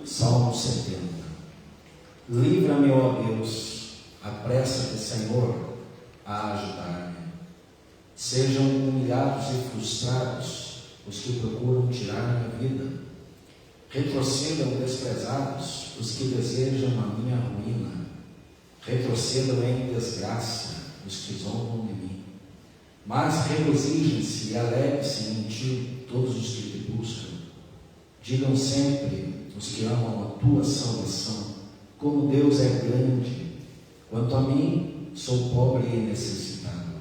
Salmo 70. Livra-me, ó Deus, apressa-te, Senhor, a ajudar-me. Sejam humilhados e frustrados os que procuram tirar minha vida. Retrocedam desprezados os que desejam a minha ruína. Retrocedam em desgraça os que zombam de mim. Mas regozijem-se e alegrem-se em ti todos os que te buscam. Digam sempre os que amam a tua salvação, como Deus é grande. Quanto a mim, sou pobre e necessitado.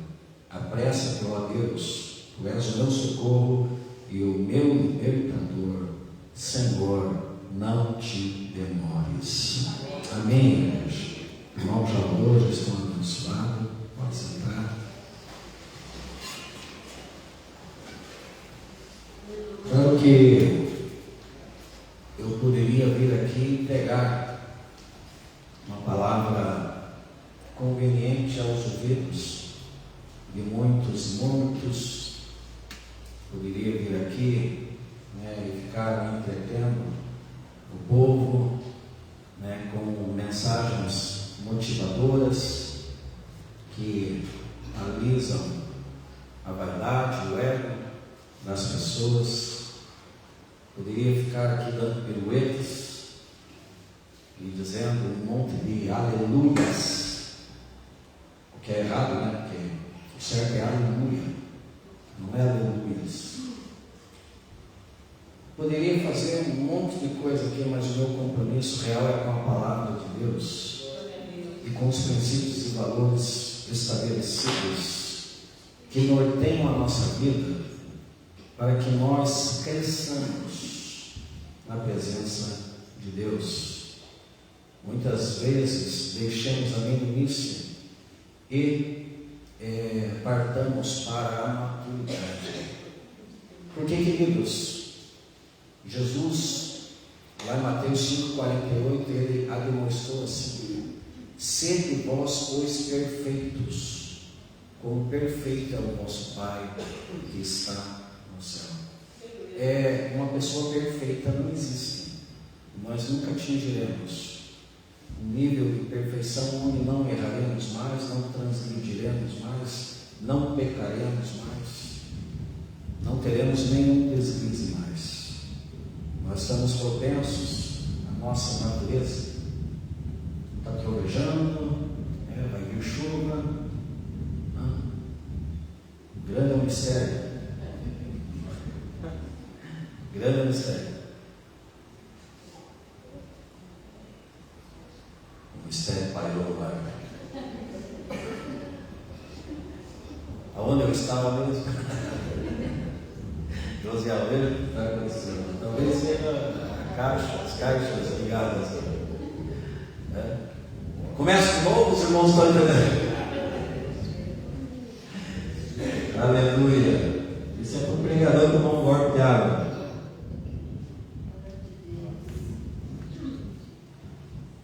Apressa-te, ó Deus, tu és o meu socorro e o meu libertador. Senhor, não te demores. Amém, igreja. Irmãos, já hoje estão abençoados. Pode sentar. Claro que eu poderia vir aqui e pregar uma palavra conveniente aos ouvidos de muitos. Poderia vir aqui e ficar me entretendo o povo com mensagens motivadoras que alisam a vaidade, o ego das pessoas. Poderia ficar aqui dando piruetas e dizendo um monte de aleluias, o que é errado, porque o certo é aleluia, não é aleluias. Poderia fazer um monte de coisa aqui, mas o meu compromisso real é com a palavra de Deus e com os princípios e valores estabelecidos que norteiam a nossa vida, para que nós cresçamos na presença de Deus. Muitas vezes deixamos a meninice e partamos para a maturidade. Porque, queridos, Jesus, lá em Mateus 5,48, ele a demonstrou assim: sede vós, pois, perfeitos, como perfeito é o vosso Pai que está no céu. Uma pessoa perfeita não existe. Nós nunca atingiremos um nível de perfeição onde não erraremos mais, não transgrediremos mais, não pecaremos mais, não teremos nenhum deslize mais. Nós estamos propensos, a nossa natureza está trovejando, vai vir chuva. Grande é o mistério. Grande mistério. O mistério pairou lá. Aonde eu estava mesmo? José Almeida está acontecendo. Talvez seja as caixas ligadas. Começa de novo, os irmãos estão entendendo. Aleluia. Isso é para o pregador tomar um golpe de água.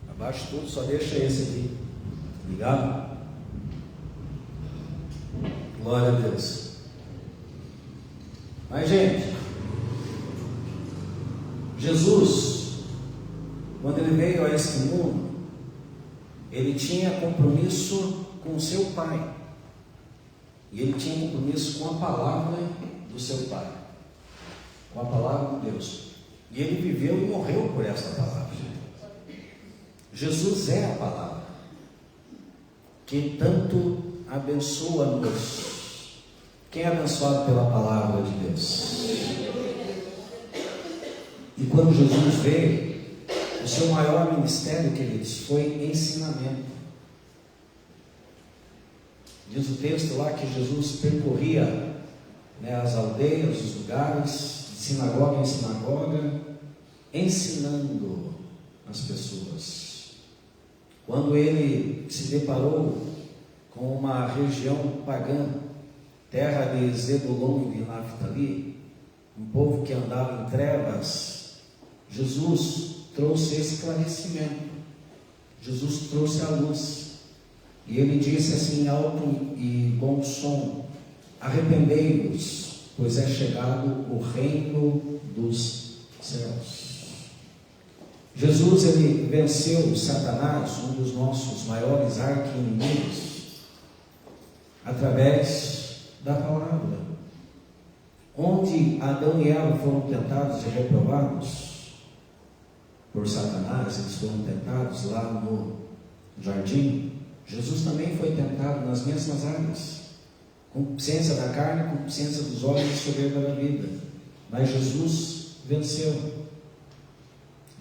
Abaixa tudo, só deixa esse aqui. Ligado? Glória a Deus. Mas, gente, Jesus, quando ele veio a este mundo, ele tinha compromisso com o seu Pai. E ele tinha compromisso com a palavra do seu Pai, com a palavra de Deus. E ele viveu e morreu por essa palavra. Jesus é a palavra que tanto abençoa-nos. Quem é abençoado pela palavra de Deus? E quando Jesus veio, o seu maior ministério, queridos, foi ensinamento. Diz o texto lá que Jesus percorria as aldeias, os lugares, de sinagoga em sinagoga, ensinando as pessoas. Quando ele se deparou com uma região pagã, terra de Zebulon e de Naftali, um povo que andava em trevas, Jesus trouxe esclarecimento, Jesus trouxe a luz. E ele disse assim, alto e bom som: arrependei-vos, pois é chegado o reino dos céus. Jesus, ele venceu Satanás, um dos nossos maiores arqui-inimigos, através da palavra. Onde Adão e Eva foram tentados e reprovados por Satanás, eles foram tentados lá no jardim, Jesus também foi tentado nas mesmas áreas, concupiscência da carne, concupiscência dos olhos e soberba da vida. Mas Jesus venceu.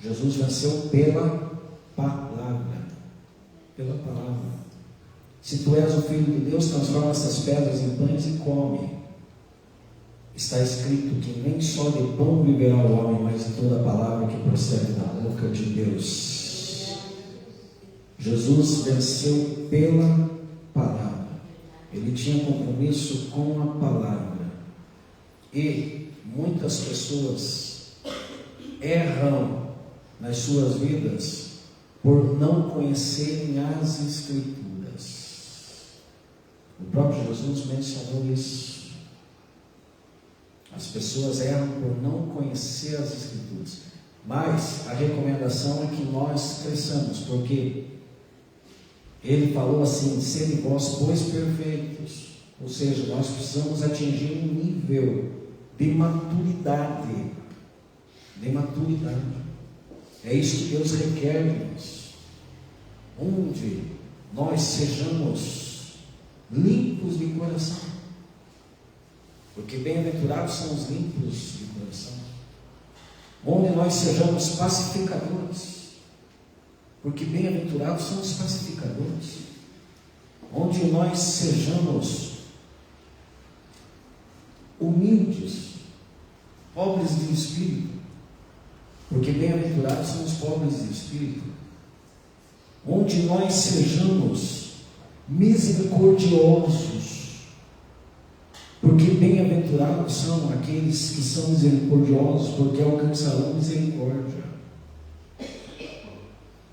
Jesus venceu pela palavra. Pela palavra. Se tu és o Filho de Deus, transforma essas pedras em pães e come. Está escrito que nem só de pão viverá o homem, mas de toda a palavra que procede da boca de Deus. Jesus venceu pela palavra. Ele tinha compromisso com a palavra. E muitas pessoas erram nas suas vidas por não conhecerem as Escrituras. O próprio Jesus mencionou isso. As pessoas erram por não conhecer as Escrituras. Mas a recomendação é que nós cresçamos, porque ele falou assim: sede vós, pois, perfeitos. Ou seja, nós precisamos atingir um nível de maturidade. De maturidade. É isso que Deus requer de nós. Onde nós sejamos limpos de coração. Porque bem-aventurados são os limpos de coração. Onde nós sejamos pacificadores. Porque bem-aventurados são os pacificadores. Onde nós sejamos humildes, pobres de espírito. Porque bem-aventurados são os pobres de espírito. Onde nós sejamos misericordiosos. Porque bem-aventurados são aqueles que são misericordiosos, porque alcançarão misericórdia.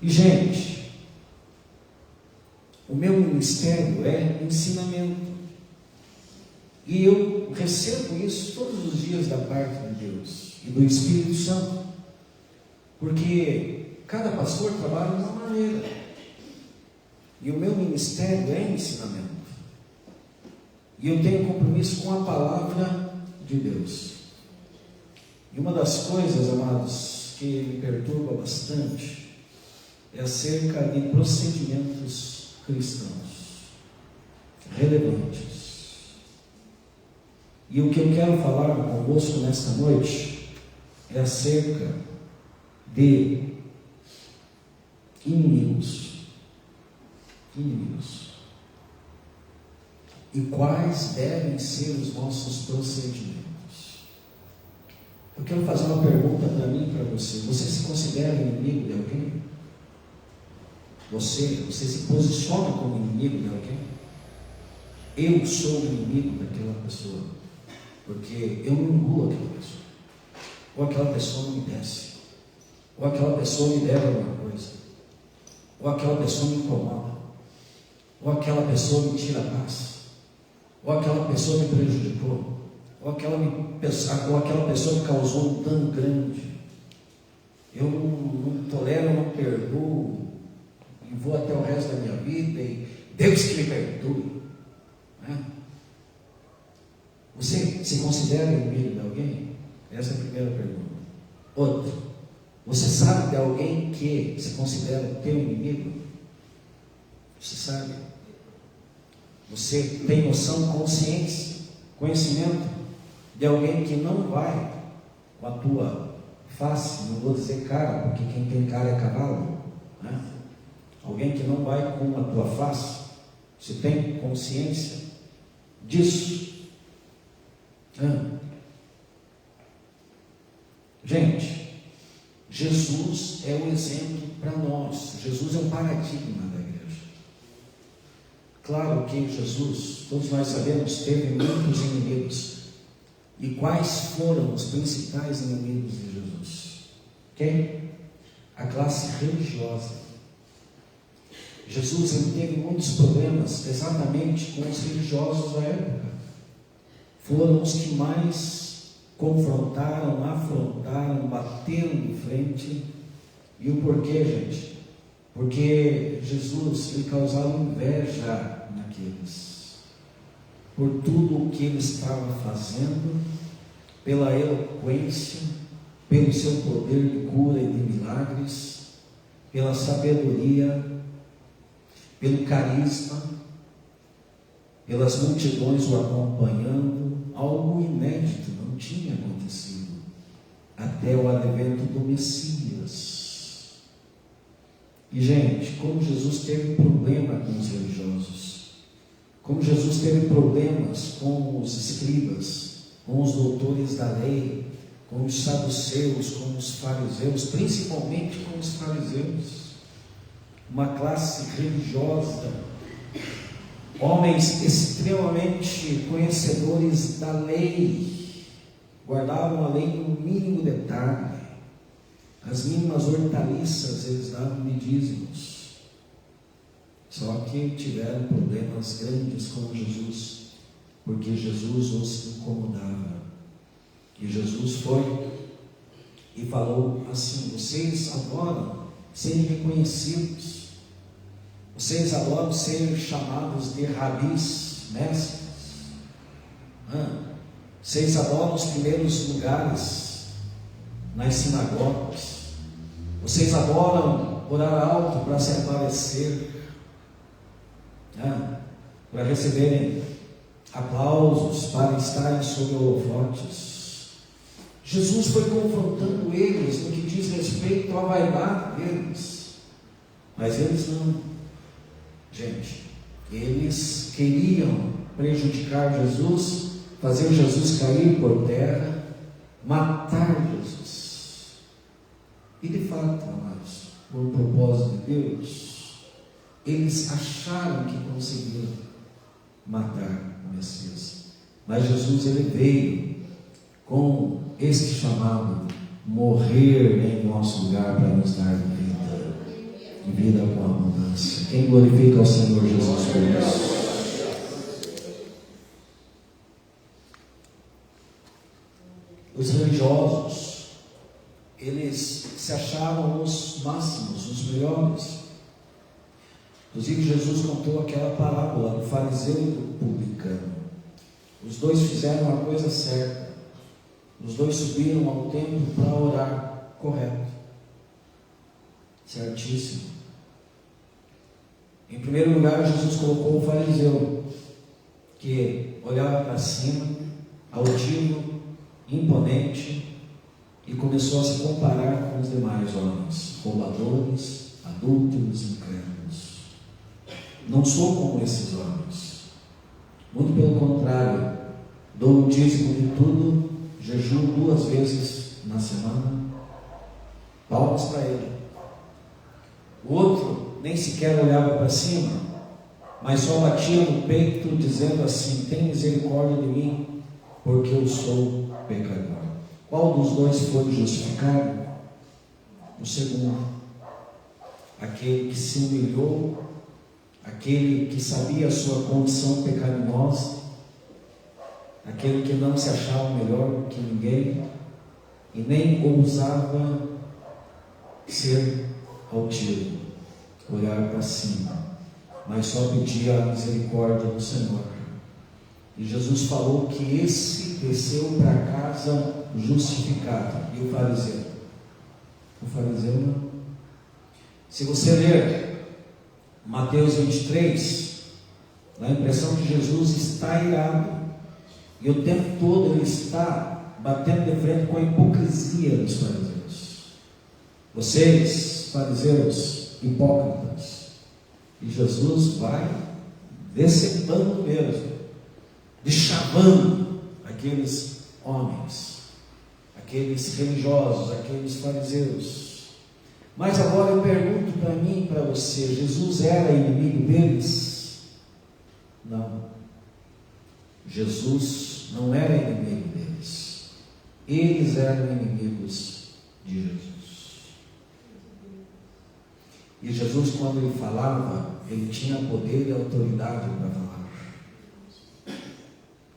E, gente, o meu ministério é ensinamento. E eu recebo isso todos os dias da parte de Deus e do Espírito Santo. Porque cada pastor trabalha de uma maneira. E o meu ministério é ensinamento. E eu tenho compromisso com a palavra de Deus. E uma das coisas, amados, que me perturba bastante é acerca de procedimentos cristãos relevantes. E o que eu quero falar convosco nesta noite é acerca de inimigos. Inimigos. E quais devem ser os nossos procedimentos? Eu quero fazer uma pergunta para mim e para você. Você se considera inimigo de alguém? Você se posiciona como inimigo de alguém? Eu sou inimigo daquela pessoa, porque eu não engulo aquela pessoa. Ou aquela pessoa não me desce. Ou aquela pessoa me deve alguma coisa. Ou aquela pessoa me incomoda. Ou aquela pessoa me tira a paz. Ou aquela pessoa me prejudicou, ou aquela pessoa me causou um dano grande. Eu não tolero, não perdoo, e vou até o resto da minha vida, e Deus que me perdoe. Né? Você se considera inimigo de alguém? Essa é a primeira pergunta. Outra, você sabe de alguém que se considera teu inimigo? Você sabe? Você tem noção, consciência, conhecimento de alguém que não vai com a tua face, não vou dizer cara, porque quem tem cara é cavalo, né? Alguém que não vai com a tua face. Você tem consciência disso? Gente, Jesus é o exemplo para nós. Jesus é um paradigma da igreja. Claro que Jesus, todos nós sabemos, teve muitos inimigos. E quais foram os principais inimigos de Jesus? Quem? A classe religiosa. Jesus ele teve muitos problemas exatamente com os religiosos da época. Foram os que mais confrontaram, afrontaram, bateram de frente E o porquê, gente? Porque Jesus, ele causava inveja naqueles, por tudo o que ele estava fazendo, pela eloquência, pelo seu poder de cura e de milagres, pela sabedoria, pelo carisma, pelas multidões o acompanhando. Algo inédito não tinha acontecido até o advento do Messias. E, gente, como Jesus teve problema com os religiosos, como Jesus teve problemas com os escribas, com os doutores da lei, com os saduceus, com os fariseus, principalmente com os fariseus, uma classe religiosa, homens extremamente conhecedores da lei, guardavam a lei no mínimo detalhe, as mínimas hortaliças eles davam de dízimos, só que tiveram problemas grandes com Jesus, porque Jesus os incomodava. E Jesus foi e falou assim: vocês adoram serem reconhecidos, vocês adoram ser chamados de rabis, mestres, vocês adoram os primeiros lugares nas sinagogas, vocês adoram orar alto para se aparecer, para receberem aplausos, para estarem sob holofotes. Jesus foi confrontando eles no que diz respeito à vaidade deles, mas eles não. Gente, eles queriam prejudicar Jesus, fazer Jesus cair por terra, matar Jesus. E de fato, amados, por propósito de Deus, eles acharam que conseguiram matar o Messias. Mas Jesus, ele veio com este chamado: morrer em nosso lugar para nos dar vida, e vida com abundância. Quem glorifica ao Senhor Jesus por isso? Os religiosos, eles se achavam os máximos, os melhores. Inclusive Jesus contou aquela parábola do fariseu e do publicano. Os dois fizeram a coisa certa, os dois subiram ao templo para orar, correto, certíssimo. Em primeiro lugar, Jesus colocou o fariseu, que olhava para cima, altivo, imponente, e começou a se comparar com os demais homens, roubadores, adúlteros, incrédulos. Não sou como esses homens, muito pelo contrário, dou o dízimo de tudo, jejuo 2 vezes na semana. Palmas para ele. O outro nem sequer olhava para cima, mas só batia no peito, dizendo assim: tem misericórdia de mim, porque eu sou pecador. Qual dos dois foi justificado? O segundo, aquele que se humilhou, aquele que sabia a sua condição pecaminosa, aquele que não se achava melhor que ninguém e nem ousava ser altivo, olhar para cima, mas só pedia a misericórdia do Senhor. E Jesus falou que esse desceu para casa justificado. E o fariseu? O fariseu não. Se você ler Mateus 23, dá a impressão que Jesus está irado, e o tempo todo ele está batendo de frente com a hipocrisia dos fariseus. Vocês, fariseus, hipócritas. E Jesus vai decepando mesmo, deschavando aqueles homens, aqueles religiosos, aqueles fariseus. Mas agora eu pergunto para mim e para você: Jesus era inimigo deles? Não. Jesus não era inimigo deles. Eles eram inimigos de Jesus. E Jesus, quando ele falava, ele tinha poder e autoridade para falar.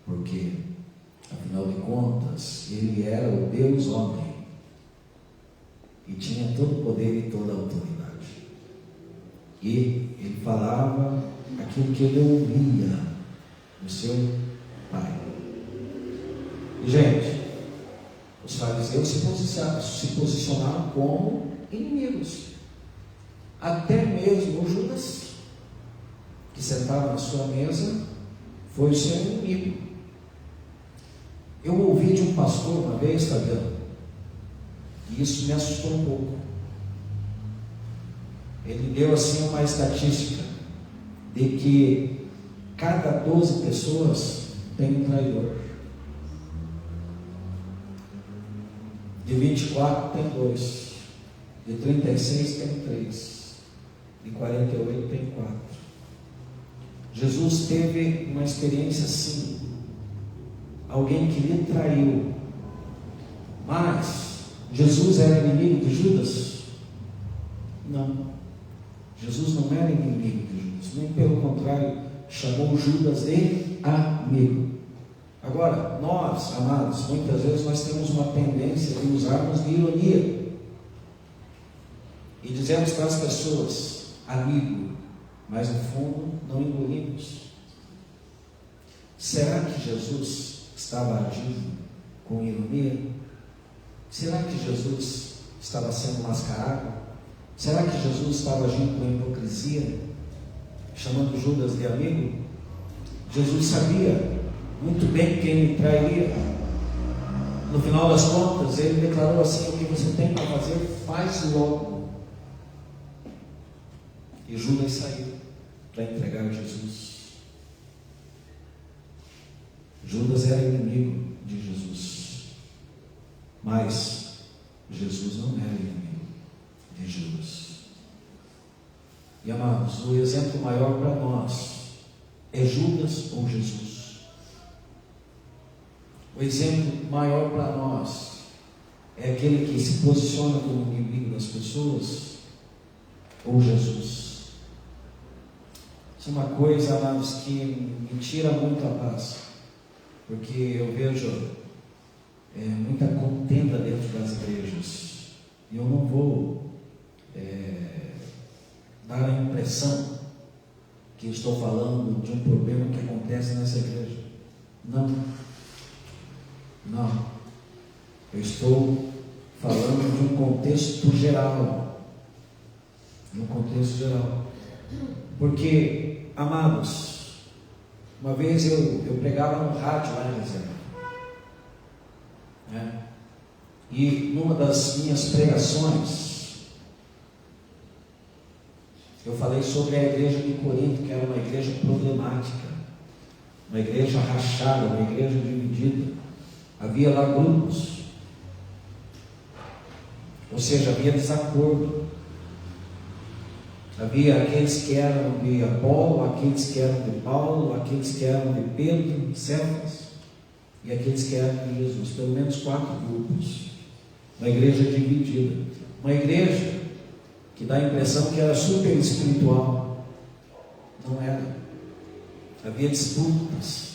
Porque, afinal de contas, ele era o Deus homem. E tinha tinha todo o poder e toda a autoridade. E ele falava aquilo que ele ouvia do seu pai. E, gente, os fariseus se posicionaram como inimigos. Até mesmo o Judas, que sentava na sua mesa, foi o seu inimigo. Eu ouvi de um pastor uma vez, Fabiano, e isso me assustou um pouco. Ele deu assim uma estatística de que cada 12 pessoas tem um traidor. De 24 tem 2, de 36 tem 3, de 48 tem 4. Jesus teve uma experiência assim. Alguém que lhe traiu. Mas Jesus era inimigo de Judas? Não. Jesus não era inimigo de Judas, nem pelo contrário, chamou Judas de amigo. Agora, nós, amados, muitas vezes nós temos uma tendência de usarmos de ironia e dizemos para as pessoas, amigo, mas no fundo não engolimos. Será que Jesus estava agindo com ironia? Será que Jesus estava sendo mascarado? Será que Jesus estava agindo com hipocrisia, chamando Judas de amigo? Jesus sabia muito bem quem lhe trairia. No final das contas, ele declarou assim: o que você tem para fazer, faz logo. E Judas saiu para entregar Jesus. Judas era inimigo de Jesus, mas Jesus não era inimigo de Judas. E amados, o exemplo maior para nós é Judas ou Jesus? O exemplo maior para nós é aquele que se posiciona como inimigo das pessoas ou Jesus? Isso é uma coisa, amados, que me tira muito a paz, porque eu vejo muita contenda dentro das igrejas, e eu não vou dar a impressão que estou falando de um problema que acontece nessa igreja. Não. Eu estou falando de um contexto geral. Porque, amados, uma vez eu pregava no rádio lá em Reserva, e numa das minhas pregações eu falei sobre a igreja de Corinto, que era uma igreja problemática, uma igreja rachada, uma igreja dividida. Havia lá grupos, ou seja, havia desacordo. Havia aqueles que eram de Apolo, aqueles que eram de Paulo, aqueles que eram de Pedro, Cefas, e aqueles que eram de Jesus. Pelo menos 4 grupos. Uma igreja dividida. Uma igreja que dá a impressão que era super espiritual. Não era. Havia disputas.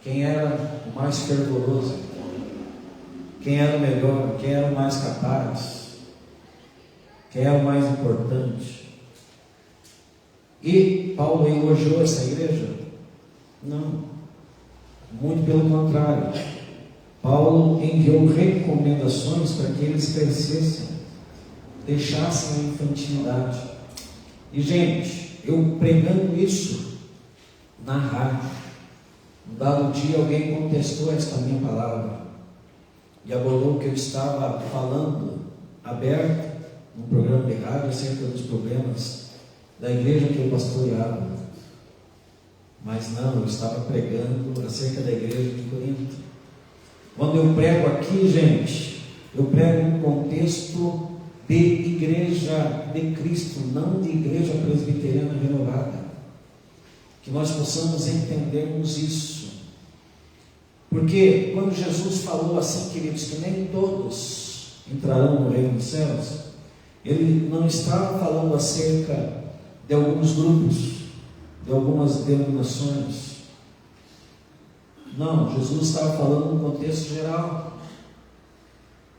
Quem era o mais fervoroso? Quem era o melhor? Quem era o mais capaz? Quem era o mais importante? E Paulo elogiou essa igreja? Não. Muito pelo contrário. Paulo enviou recomendações para que eles crescessem, deixassem a infantilidade. E, gente, eu pregando isso na rádio, um dado dia alguém contestou esta minha palavra e abordou que eu estava falando aberto num programa de rádio acerca dos problemas da igreja que eu pastoreava. Mas não, eu estava pregando acerca da igreja de Corinto. Quando eu prego aqui, gente, eu prego um contexto de igreja de Cristo, não de igreja presbiteriana renovada. Que nós possamos entendermos isso. Porque quando Jesus falou assim, queridos, que nem todos entrarão no reino dos céus, ele não estava falando acerca de alguns grupos, de algumas denominações. Não, Jesus estava falando num contexto geral.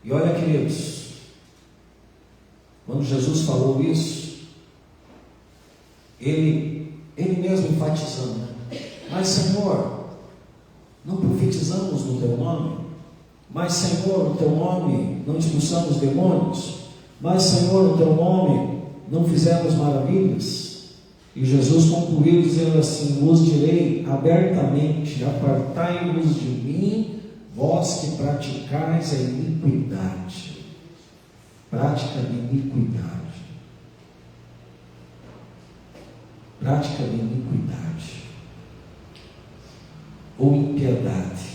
E olha, queridos, Quando Jesus falou isso, ele mesmo enfatizando, né? Mas Senhor, não profetizamos no teu nome? Mas Senhor, no teu nome não expulsamos demônios? Mas Senhor, no teu nome não fizemos maravilhas? E Jesus concluiu dizendo assim: vos direi abertamente, apartai-vos de mim, vós que praticais a iniquidade. Prática de iniquidade. Prática de iniquidade. Ou impiedade.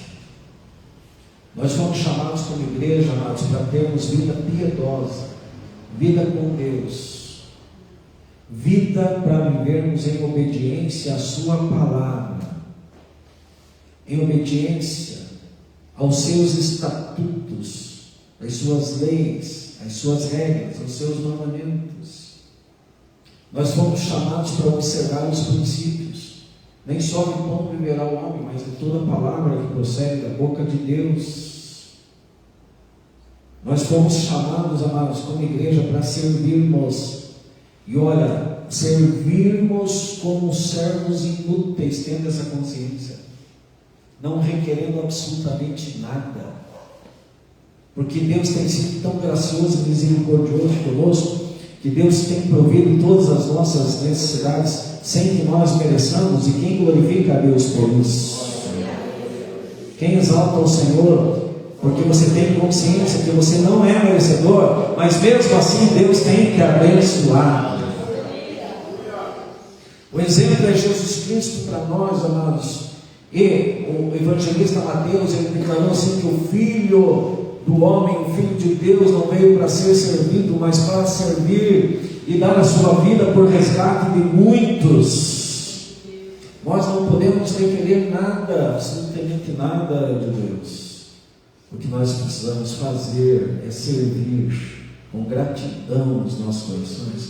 Nós fomos chamados como igreja, amados, para termos vida piedosa, vida com Deus, vida para vivermos em obediência à sua palavra, em obediência aos seus estatutos, às suas leis, às suas regras, aos seus mandamentos. Nós fomos chamados para observar os princípios. Nem só de pão viverá o homem, mas de toda palavra que procede da boca de Deus. Nós fomos chamados, amados, como igreja, para servirmos. E olha, servirmos como servos inúteis, tendo essa consciência, não requerendo absolutamente nada, porque Deus tem sido tão gracioso e misericordioso conosco, que Deus tem provido todas as nossas necessidades, sem que nós mereçamos. E quem glorifica a Deus por isso? Quem exalta o Senhor? Porque você tem consciência que você não é merecedor, mas mesmo assim Deus tem que abençoar. O exemplo é Jesus Cristo para nós, amados. E o evangelista Mateus, ele declarou assim, que o Filho do homem, o Filho de Deus, não veio para ser servido, mas para servir e dar a sua vida por resgate de muitos. Nós não podemos requerer nada, absolutamente nada de Deus. O que nós precisamos fazer é servir com gratidão nos nossos corações,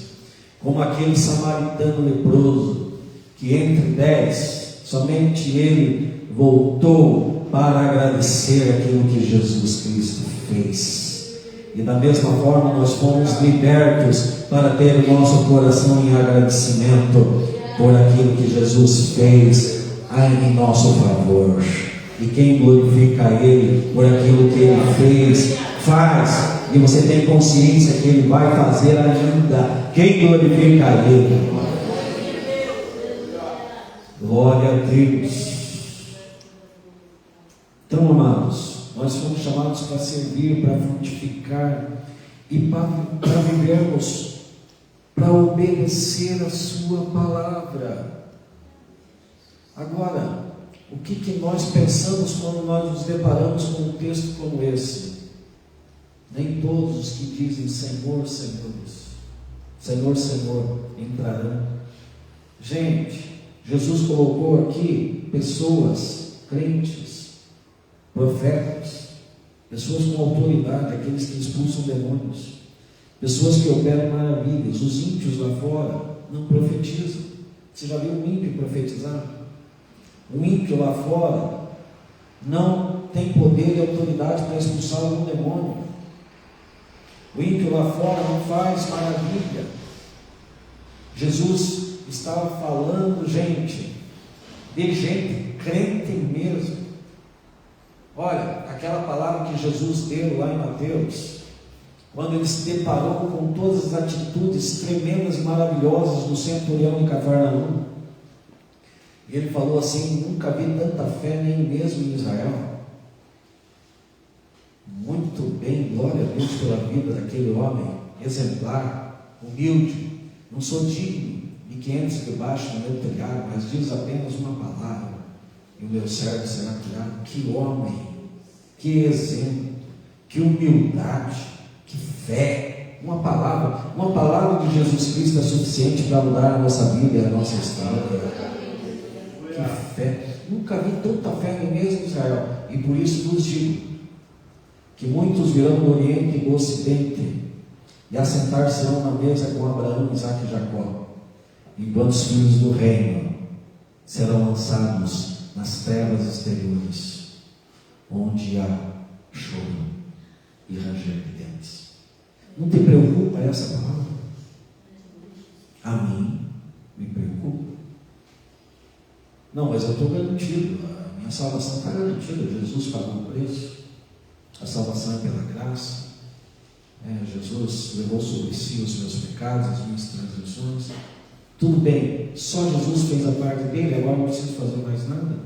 como aquele samaritano leproso, que entre 10, somente ele voltou para agradecer aquilo que Jesus Cristo fez. E da mesma forma nós fomos libertos para ter o nosso coração em agradecimento por aquilo que Jesus fez em nosso favor. E quem glorifica Ele por aquilo que Ele fez, faz, e você tem consciência que Ele vai fazer ainda. Quem glorifica Ele? Glória a Deus. Então, amados, nós fomos chamados para servir, para frutificar e para vivermos, para obedecer a sua palavra. Agora, o que nós pensamos quando nós nos deparamos com um texto como esse? Nem todos os que dizem Senhor, Senhor, Senhor entrarão. Gente, Jesus colocou aqui pessoas, crentes, profetas, pessoas com autoridade, aqueles que expulsam demônios, pessoas que operam maravilhas. Os ímpios lá fora não profetizam. Você já viu um ímpio profetizar? Um ímpio lá fora não tem poder e autoridade para expulsar algum demônio. O ímpio lá fora não faz maravilha. Jesus estava falando, gente, de gente crente mesmo. Olha, aquela palavra que Jesus deu lá em Mateus, quando ele se deparou com todas as atitudes tremendas e maravilhosas do centurião de Cafarnaum, e ele falou assim: nunca vi tanta fé nem mesmo em Israel. Muito bem, glória a Deus pela vida daquele homem exemplar, humilde. Não sou digno de que entres debaixo do meu telhado, mas diz apenas uma palavra e o meu servo será curado. Que homem, que exemplo, que humildade, que fé. Uma palavra de Jesus Cristo é suficiente para mudar a nossa vida e a nossa história. Que fé, nunca vi tanta fé nem mesmo em Israel. E por isso vos digo que muitos virão do Oriente e do Ocidente e assentar-se-ão na mesa com Abraão, Isaque e Jacó, enquanto os filhos do reino serão lançados nas trevas exteriores, onde há choro e ranger de dentes. Não te preocupa essa palavra? Não, mas eu estou garantido, a minha salvação está garantida, Jesus pagou o preço, a salvação é pela graça, Jesus levou sobre si os meus pecados, as minhas transgressões. Tudo bem, só Jesus fez a parte dele, agora não preciso fazer mais nada.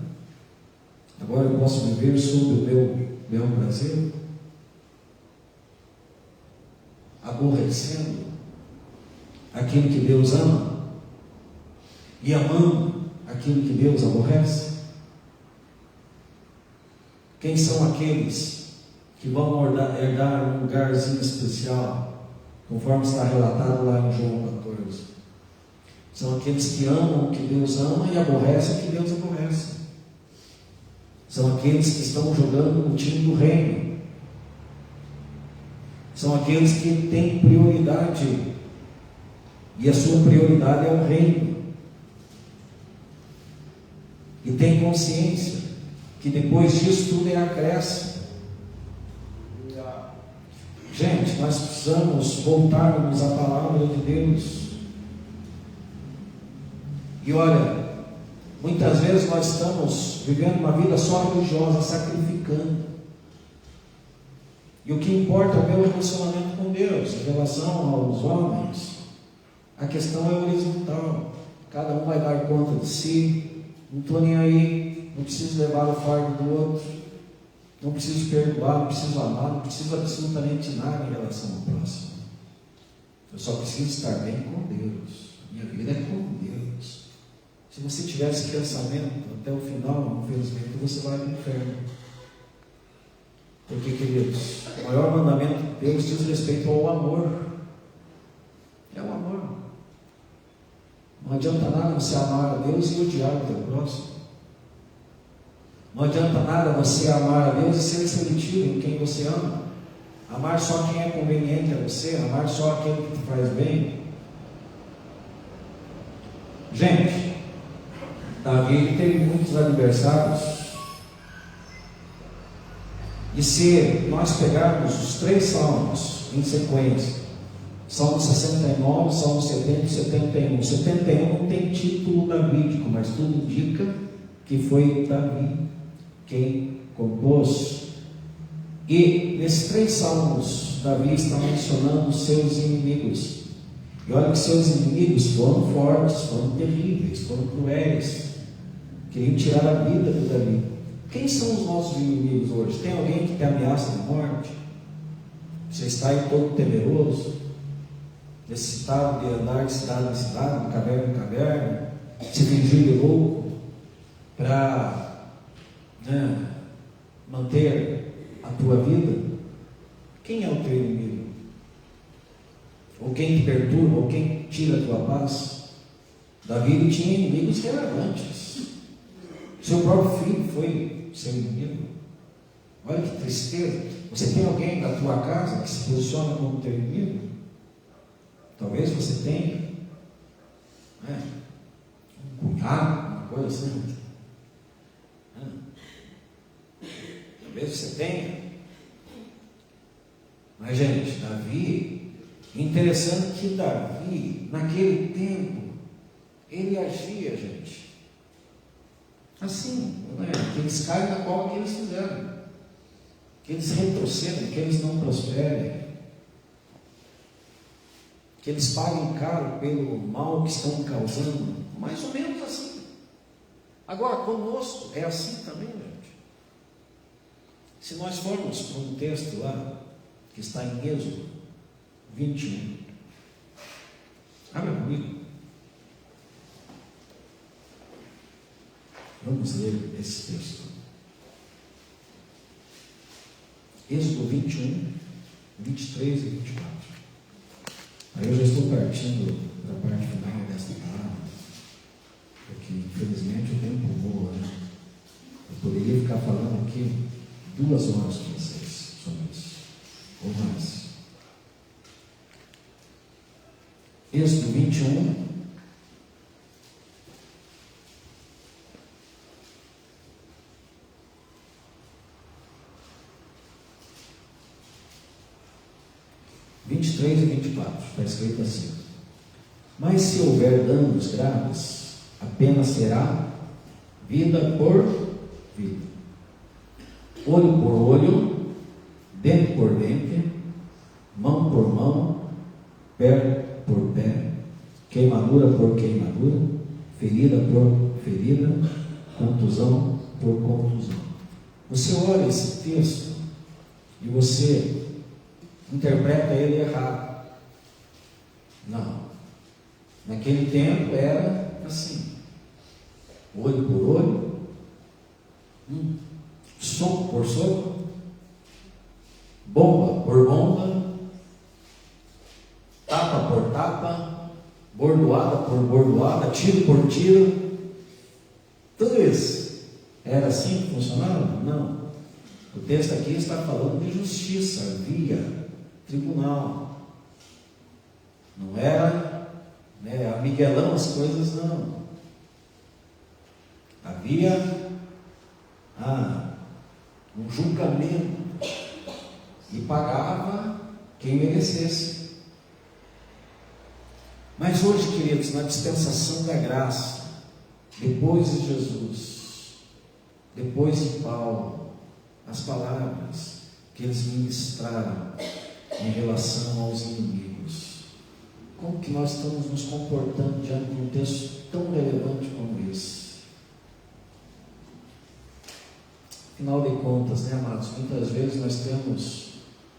Agora eu posso viver sob o meu prazer, aborrecendo aquilo que Deus ama e amando aquilo que Deus aborrece. Quem são aqueles que vão herdar um lugarzinho especial, conforme está relatado lá em João 14? São aqueles que amam o que Deus ama e aborrecem o que Deus aborrece. São aqueles que estão jogando no time do reino. São aqueles que têm prioridade, e a sua prioridade é o reino. E tem consciência que depois disso tudo é acréscimo. Gente, nós precisamos voltarmos à palavra de Deus. E olha, muitas vezes nós estamos vivendo uma vida só religiosa, sacrificando. E o que importa é o meu relacionamento com Deus. Em relação aos homens, a questão é horizontal. Cada um vai dar conta de si. Não estou nem aí. Não preciso levar o fardo do outro. Não preciso perdoar, não preciso amar, não preciso absolutamente nada em relação ao próximo. Eu só preciso estar bem com Deus. Minha vida é com Deus. Se você tiver esse pensamento até o final, infelizmente você vai ao inferno. Porque, queridos, o maior mandamento de Deus diz respeito ao amor. É o amor. Não adianta nada você amar a Deus e odiar o teu próximo. Não adianta nada você amar a Deus e ser seletivo em quem você ama. Amar só quem é conveniente a você, amar só aquele que te faz bem. Gente, Davi teve muitos adversários. E se nós pegarmos os 3 salmos em sequência, Salmo 69, Salmo 70 e 71. 71 não tem título davídico, mas tudo indica que foi Davi quem compôs. E nesses 3 salmos, Davi está mencionando os seus inimigos. E olha que seus inimigos foram fortes, foram terríveis, foram cruéis, queriam tirar a vida de Davi. Quem são os nossos inimigos hoje? Tem alguém que te ameaça de morte? Você está aí todo temeroso, necessitado de andar de cidade em cidade, de caverna em caverna, se fingir de louco para manter a tua vida? Quem é o teu inimigo? Ou quem te perturba, ou quem tira a tua paz? Davi tinha inimigos que eram amantes. Seu próprio filho foi seu inimigo. Olha que tristeza. Você tem alguém na tua casa que se posiciona como teu inimigo? Talvez você tenha um cunhado, uma coisa assim. Talvez você tenha. Mas, gente, Davi, interessante que Davi, naquele tempo, ele agia, gente, assim, que eles caem na cova que eles fizeram, que eles retrocedam, que eles não prosperem, que eles paguem caro pelo mal que estão causando, mais ou menos assim. Agora, conosco é assim também, gente. Se nós formos para um texto lá, que está em Êxodo 21, abra comigo. Vamos ler esse texto. Êxodo 21, 23 e 24. Aí eu já estou partindo da parte final desta palavra, porque infelizmente o tempo voa, né? Eu poderia ficar falando aqui 2 horas com vocês sobre isso, ou mais. Êxodo 21, e 24, está escrito assim: mas se houver danos graves, a pena será vida por vida, olho por olho, dente por dente, mão por mão, pé por pé, queimadura por queimadura, ferida por ferida, contusão por contusão. Você olha esse texto e você interpreta ele errado. Não. Naquele tempo era assim: olho por olho, soco por soco, bomba por bomba, tapa por tapa, bordoada por bordoada, tiro por tiro. Tudo isso era assim que funcionava? Não. O texto aqui está falando de justiça, via tribunal. Não era, a miguelão as coisas, não. Havia um julgamento e pagava quem merecesse. Mas hoje, queridos, na dispensação da graça, depois de Jesus, depois de Paulo, as palavras que eles ministraram em relação aos inimigos, como que nós estamos nos comportando diante de um texto tão relevante como esse? Afinal de contas, amados, muitas vezes nós temos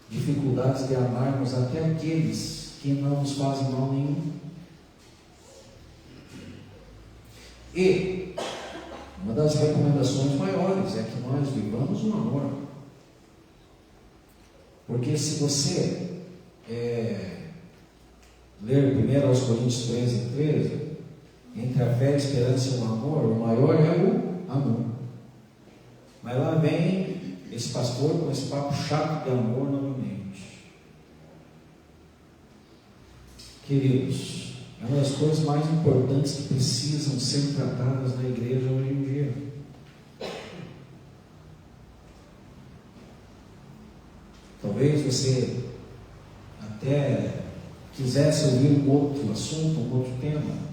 dificuldades de amarmos até aqueles que não nos fazem mal nenhum. E uma das recomendações maiores é que nós vivamos no amor. Porque se você ler 1 Coríntios 13, entre a fé, a esperança e o amor, o maior é o amor. Mas lá vem esse pastor com esse papo chato de amor novamente. Queridos, é uma das coisas mais importantes que precisam ser tratadas na igreja hoje em dia. Talvez você até quisesse ouvir um outro assunto, um outro tema,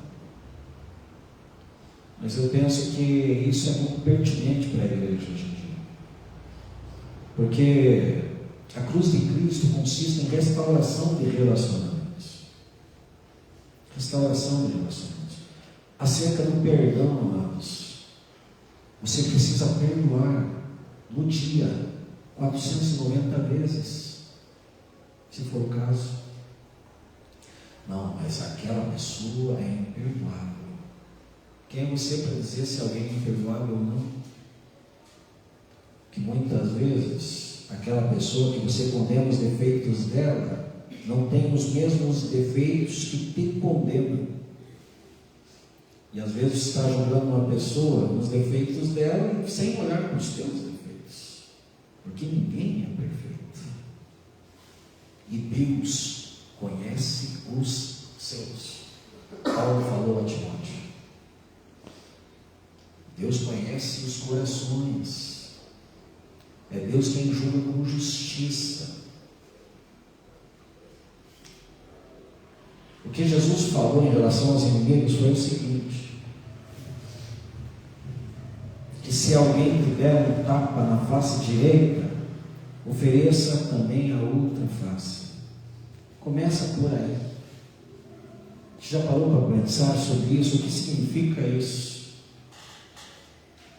mas eu penso que isso é muito pertinente para a igreja hoje em dia. Porque a cruz de Cristo consiste em restauração de relacionamentos. Restauração de relacionamentos. Acerca do perdão, amados, você precisa perdoar no dia 490 vezes, se for o caso. Não, mas aquela pessoa é imperdoável. Quem é você para dizer se alguém é imperdoável ou não? Que muitas vezes aquela pessoa que você condena os defeitos dela não tem os mesmos defeitos que te condenam. E às vezes você está julgando uma pessoa nos defeitos dela sem olhar para os teus defeitos. Porque ninguém é perfeito. E Deus conhece os seus. Paulo falou a Timóteo. Deus conhece os corações. É Deus quem julga com justiça. O que Jesus falou em relação aos inimigos foi o seguinte: que se alguém te der um tapa na face direita, ofereça também a outra face. Começa por aí. Você já parou para pensar sobre isso? O que significa isso?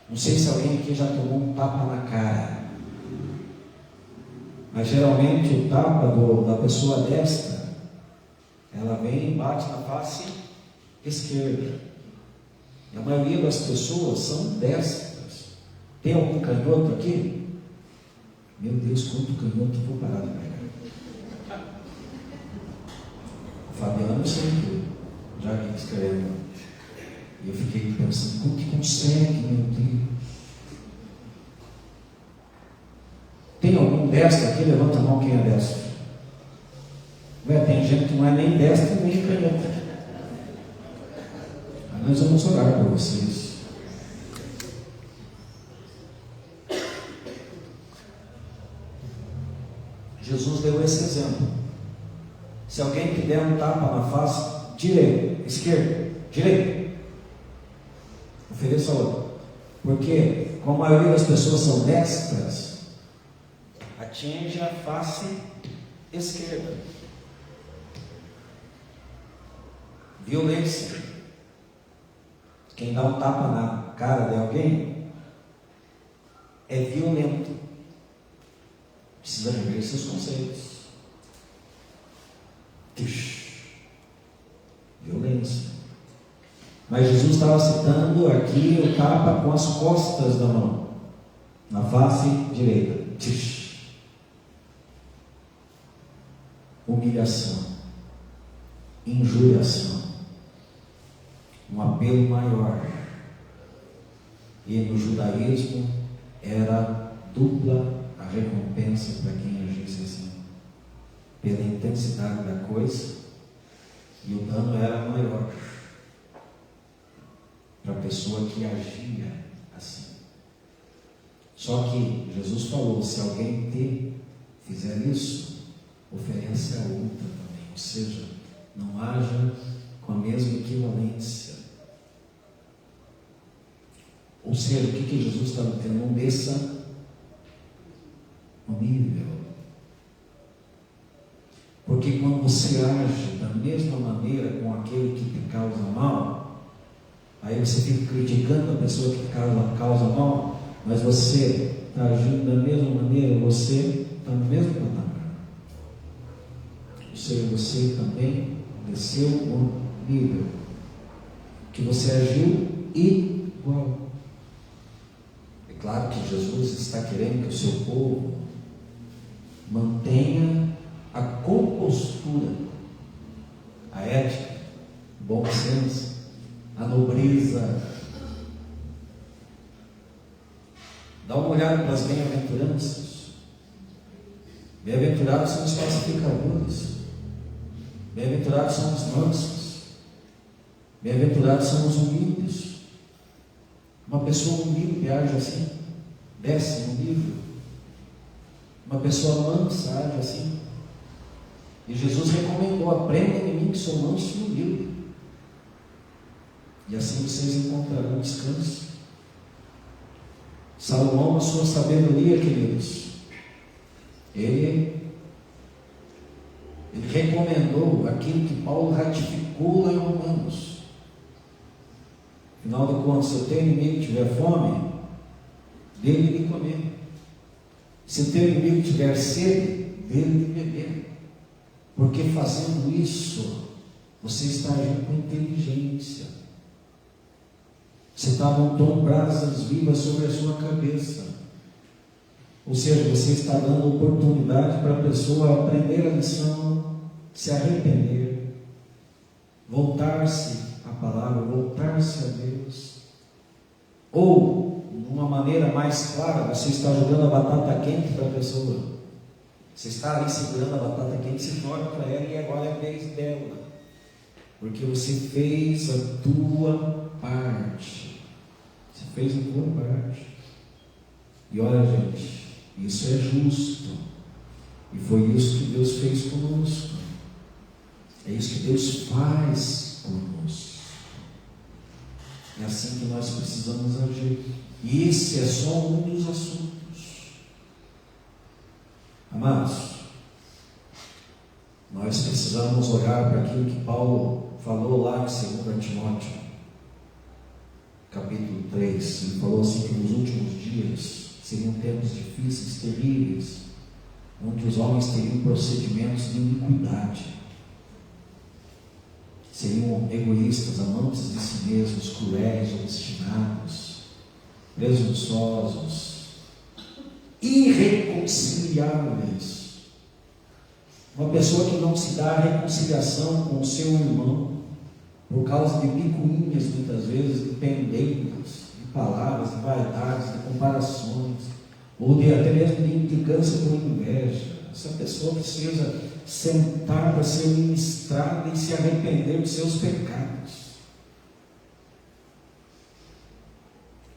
Não sei se alguém aqui já tomou um tapa na cara, mas geralmente o tapa da pessoa destra, ela vem e bate na face esquerda. E a maioria das pessoas são destras. Tem algum canhoto aqui? Meu Deus, quanto canhoto, vou parar de pegar. O Fabiano eu sei que já me escreveu. E eu fiquei pensando, como que consegue, meu Deus? Tem algum destro aqui? Levanta a mão quem é destro. Tem gente que não é nem destro nem canhoto. Mas nós vamos orar por vocês. Jesus deu esse exemplo. Se alguém te der um tapa na face, direita, esquerda, direita, ofereça outro. Porque, como a maioria das pessoas são destras, atinge a face esquerda. Violência. Quem dá um tapa na cara de alguém é violento. Precisa rever seus conceitos. Violência. Mas Jesus estava citando aqui o tapa com as costas da mão, na face direita. Humilhação, injuriação, um apelo maior. E no judaísmo era dupla a recompensa para quem agisse assim, pela intensidade da coisa, e o dano era maior para a pessoa que agia assim. Só que Jesus falou: se alguém te fizer isso, oferece a outra também. Ou seja, não haja com a mesma equivalência. Ou seja, o que Jesus está dizendo? Não desça no nível. Porque quando você age da mesma maneira com aquele que te causa mal, aí você fica criticando a pessoa que te causa mal, mas você está agindo da mesma maneira, você está no mesmo patamar. Ou seja, você também desceu o nível que você agiu igual. É claro que Jesus está querendo que o seu povo mantenha a compostura, a ética, o bom senso, a nobreza. Dá uma olhada para as bem-aventuranças. Bem-aventurados são os pacificadores. Bem-aventurados são os mansos. Bem-aventurados são os humildes. Uma pessoa humilde age assim, desce no nível. Uma pessoa mansa age assim. E Jesus recomendou: aprendam de mim que sou manso e humilde, e assim vocês encontrarão descanso. Salomão, a sua sabedoria, queridos, ele recomendou aquilo que Paulo ratificou lá em Romanos. Afinal de contas, se o teu inimigo tiver fome, dê-lhe de comer. Se o teu inimigo tiver sede, dê-lhe de beber. Porque fazendo isso, você está agindo com inteligência. Você está montando brasas vivas sobre a sua cabeça. Ou seja, você está dando oportunidade para a pessoa aprender a lição, se arrepender, voltar-se à palavra, voltar-se a Deus. Ou, de uma maneira mais clara, você está jogando a batata quente para a pessoa. Você está ali segurando a batata quente, você joga para ela e agora é a vez dela. Porque você fez a tua parte. Você fez a tua parte. E olha, gente, isso é justo. E foi isso que Deus fez conosco. É isso que Deus faz conosco. É assim que nós precisamos agir. E esse é só um dos assuntos. Amados, nós precisamos olhar para aquilo que Paulo falou lá em 2 Timóteo, capítulo 3. Ele falou assim que nos últimos dias seriam tempos difíceis, terríveis, onde os homens teriam procedimentos de iniquidade, seriam egoístas, amantes de si mesmos, cruéis, obstinados, presunçosos, irreconciliáveis. Uma pessoa que não se dá a reconciliação com o seu irmão, por causa de picuinhas, muitas vezes, de pendeiras, de palavras, de vaidades, de comparações, ou de até mesmo de implicância com inveja. Essa pessoa precisa sentar para ser ministrada e se arrepender dos seus pecados.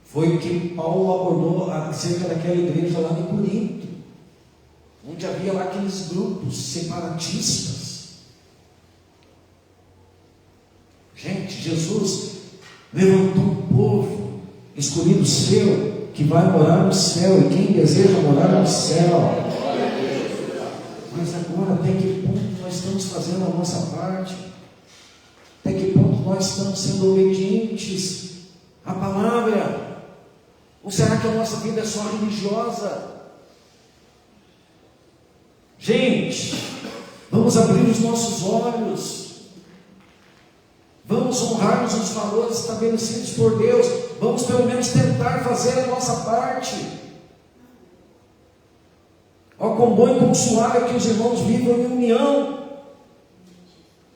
Foi o que Paulo abordou acerca daquela igreja lá em Corinto, onde havia lá aqueles grupos separatistas. Gente, Jesus levantou um povo escolhido seu, que vai morar no céu, e quem deseja morar no céu. Mas agora, até que ponto nós estamos fazendo a nossa parte? Até que ponto nós estamos sendo obedientes à palavra? Ou será que a nossa vida é só religiosa? Gente, vamos abrir os nossos olhos, vamos honrar os valores estabelecidos por Deus, vamos pelo menos tentar fazer a nossa parte. Ó, quão bom e quão suave é que os irmãos vivam em união,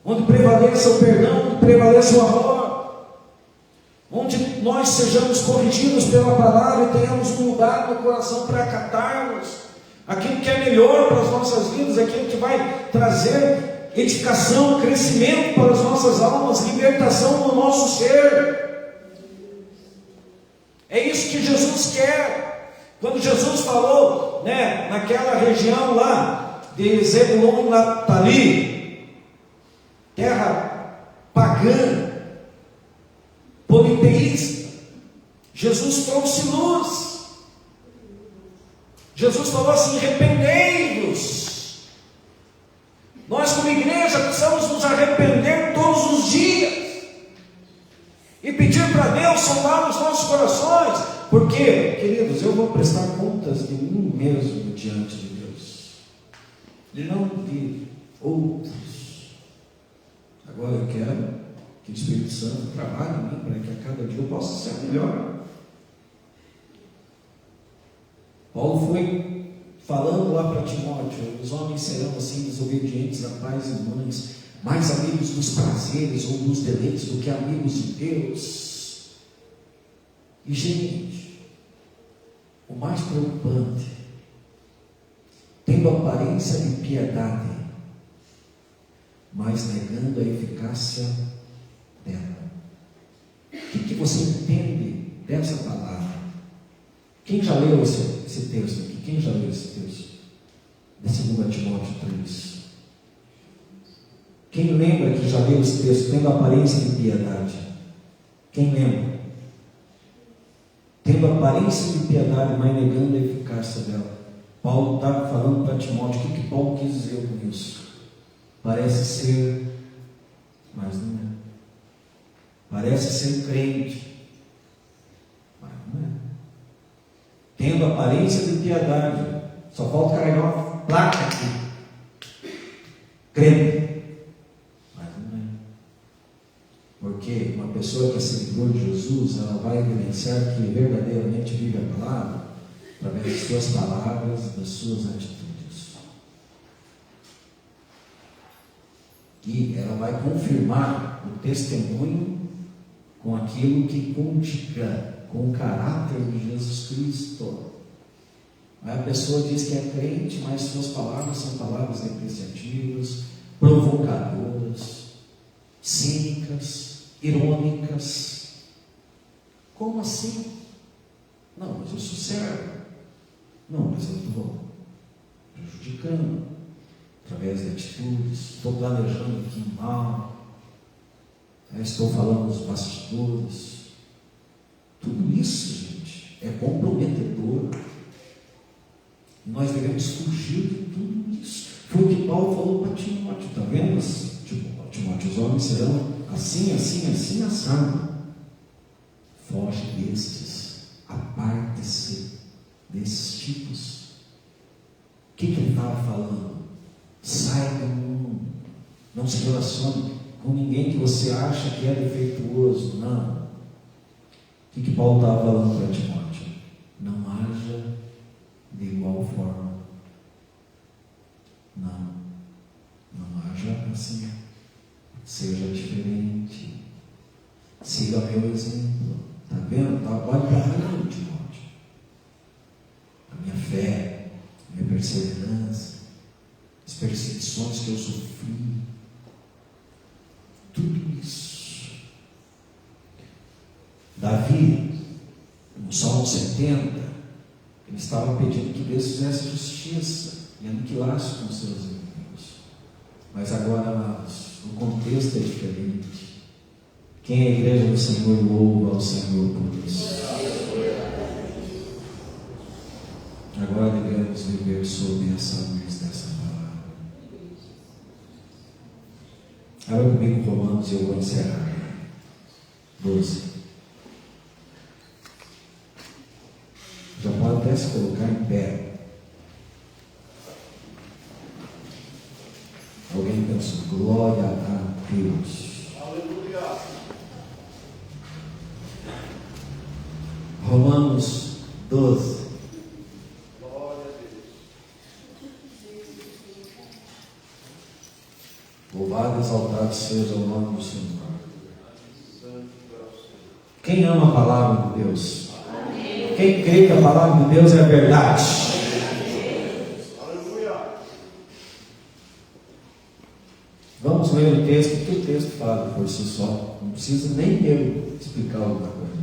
onde prevaleça o perdão, onde prevaleça o amor, onde nós sejamos corrigidos pela palavra e tenhamos humildade no coração para acatarmos aquilo que é melhor para as nossas vidas, aquilo que vai trazer edificação, crescimento para as nossas almas, libertação no nosso ser. É isso que Jesus quer. Quando Jesus falou, naquela região lá de Zebulon e Naphtali, terra pagã, politeísta, Jesus trouxe luz. Jesus falou assim: arrependei-vos. Nós, como igreja, precisamos nos arrepender todos os dias e pedir para Deus sondar os nossos corações, porque, queridos, eu vou prestar contas de mim mesmo diante de Deus e não de outros. Agora eu quero que o Espírito Santo trabalhe em mim para que a cada dia eu possa ser melhor. Paulo foi falando lá para Timóteo: os homens serão assim desobedientes a pais e mães, mais amigos dos prazeres ou dos deleites do que amigos de Deus. E, gente, o mais preocupante, tendo aparência de piedade, mas negando a eficácia dela. O que você entende dessa palavra? Quem já leu esse texto aqui? Quem já leu esse texto? De 2 Timóteo 3. Quem lembra que já leu esse texto? Tendo aparência de piedade. Quem lembra? Tendo aparência de piedade, mas negando a eficácia dela. Paulo está falando para Timóteo. O que Paulo quis dizer com isso? Parece ser, mas não é. Parece ser crente, mas não é. Tendo aparência de piedade, só falta carregar uma placa aqui, crente, mas não é. Porque uma pessoa que é seguidor de Jesus, ela vai evidenciar que verdadeiramente vive a palavra através das suas palavras, das suas atitudes. E ela vai confirmar o testemunho com aquilo que condiga com o caráter de Jesus Cristo. Aí a pessoa diz que é crente, mas suas palavras são palavras depreciativas, provocadoras, cínicas, irônicas. Como assim? Não, mas eu sou servo. Não, mas eu estou prejudicando através de atitudes, estou planejando aqui mal, estou falando nos bastidores. Tudo isso, gente, é comprometedor. Nós devemos fugir de tudo isso. Foi o que Paulo falou para Timóteo. Está vendo? Timóteo, os homens serão assim, assim, assim, assado. Foge destes, aparte-se desses tipos. O que ele estava falando? Sai do mundo, não se relacione com ninguém que você acha que é defeituoso. Não. O que Paulo estava falando para Timóteo? Não haja de igual forma. Não haja assim. Seja diferente. Siga meu exemplo. Está vendo? Olha para mim, Timóteo. A minha fé, a minha perseverança, as perseguições que eu sofri, tudo isso. Davi, no Salmo 70, ele estava pedindo que Deus fizesse justiça e aniquilasse com seus inimigos. Mas agora, o contexto é diferente. Quem é a igreja do Senhor louva ao Senhor por isso. Agora devemos viver sob essa luz dessa palavra. Abra comigo Romanos e eu vou encerrar. 12. Já pode até se colocar em pé. Alguém pensou, glória a Deus. Aleluia. Romanos 12. Glória a Deus. Louvado e exaltado seja o nome do Senhor. Quem ama a palavra de Deus? Amém. Quem crê que a palavra de Deus é a verdade? Aleluia. Vamos ler o texto, que o texto fala por si só. Não precisa nem eu explicar alguma coisa aqui.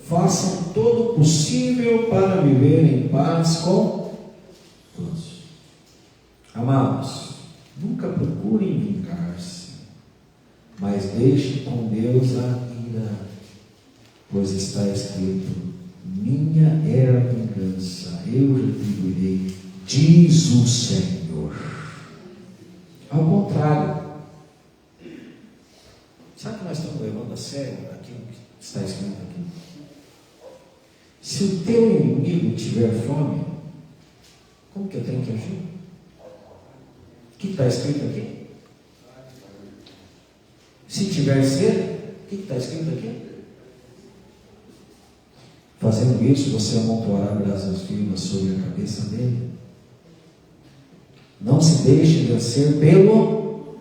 Façam todo o possível para viver em paz com todos. Amados, nunca procurem vingar-se, mas deixe com Deus a ira, pois está escrito: minha é a vingança, eu retribuirei, diz o Senhor. Ao contrário, sabe que nós estamos levando a sério aquilo que está escrito aqui? Se o teu inimigo tiver fome, como que eu tenho que agir? O que está escrito aqui? Se tiver sede, o que está escrito aqui? Fazendo isso, você amontoará brasas vivas sobre a cabeça dele. Não se deixe vencer pelo,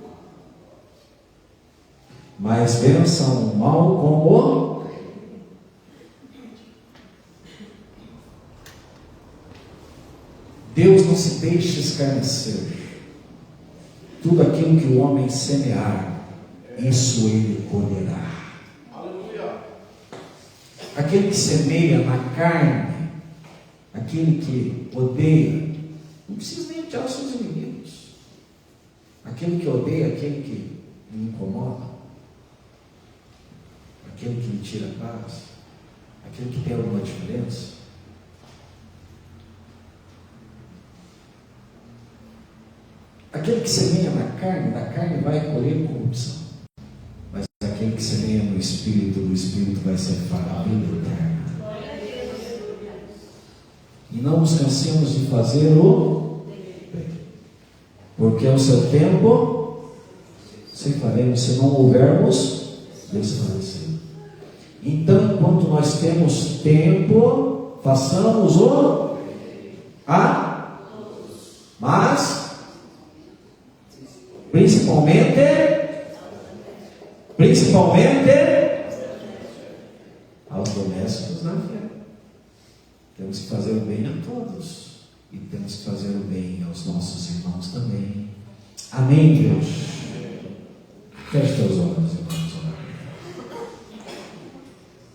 mas vençam o mal com o. Deus não se deixa escarnecer. Tudo aquilo que o homem semear, isso ele colherá. Aleluia. Aquele que semeia na carne, aquele que odeia, não precisa nem odiar os seus inimigos. Aquele que odeia, aquele que me incomoda, aquele que me tira a paz, aquele que tem alguma diferença. Aquele que semeia na carne, da carne vai colher corrupção. Mas aquele que semeia no Espírito, do Espírito vai ser fará a vida eterna. E não nos cansemos de fazer o bem, porque ao seu tempo ceifaremos, se não houvermos desfalecido. Então, enquanto nós temos tempo, façamos o mas principalmente aos domésticos na fé. Temos que fazer o bem a todos e temos que fazer o bem aos nossos irmãos também. Amém, Deus? Feche teus olhos.